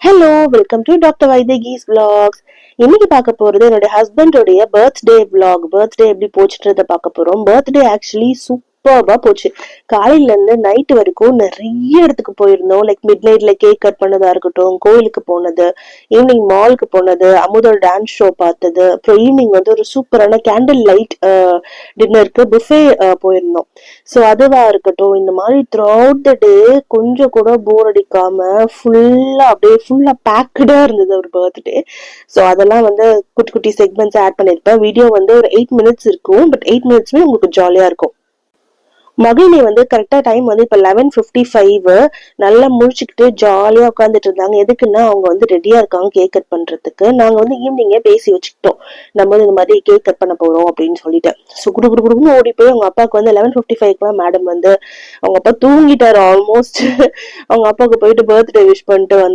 Hello, welcome to doctor Vaidehi's vlogs. இன்னைக்கு பார்க்க போறது என்னோட ஹஸ்பண்டோடைய பர்த்டே vlog. பர்த்டே எப்படி போச்சுன்றத பார்க்க போறோம். பர்த்டே ஆக்சுவலி சூப்பர்பா போச்சு. காலையில இருந்து நைட் வரைக்கும் நிறைய இடத்துக்கு போயிருந்தோம். லைக் மிட் நைட்ல கேக் கட் பண்ணதா இருக்கட்டும், கோயிலுக்கு போனது, ஈவினிங் மாலுக்கு போனது, அமுதோட டான்ஸ் ஷோ பார்த்தது, அப்புறம் ஈவினிங் வந்து ஒரு சூப்பரான கேண்டில் லைட் டின்னருக்கு புஃபே போயிருந்தோம். ஸோ அதுவா இருக்கட்டும், இந்த மாதிரி த்ரூ அவுட் த டே கொஞ்சம் கூட போர் அடிக்காம ஃபுல்லா பேக்கடா இருந்தது ஒரு பர்த்டே. ஸோ அதெல்லாம் வந்து குட்டி குட்டி செக்மெண்ட்ஸ் ஆட் பண்ணிருப்பேன். வீடியோ வந்து ஒரு 8 மினிட்ஸ் இருக்கும். பட் 8 மினிட்ஸ்மே உங்களுக்கு ஜாலியா இருக்கும். மகிழினி வந்து கரெக்டா டைம் வந்து இப்ப 11:55 நல்லா முழிச்சுக்கிட்டு ஜாலியா உட்காந்துட்டு இருந்தாங்க. எதுக்குன்னா அவங்க வந்து ரெடியா இருக்காங்க கேக் கட் பண்றதுக்கு. நாங்க வந்து ஈவினிங்கே பேசி வச்சுக்கிட்டோம், நம்ம வந்து இந்த மாதிரி கேக் கட் பண்ண போறோம் அப்படின்னு சொல்லிட்டு. ஸோ குடுக்குன்னு ஓடி போய் அவங்க அப்பாவுக்கு வந்து 11:55 மேடம் வந்து அவங்க அப்பா தூங்கிட்டாரு ஆல்மோஸ்ட். அவங்க அப்பாவுக்கு போயிட்டு பர்த்டே விஷ் பண்ணிட்டு வந்தாங்க.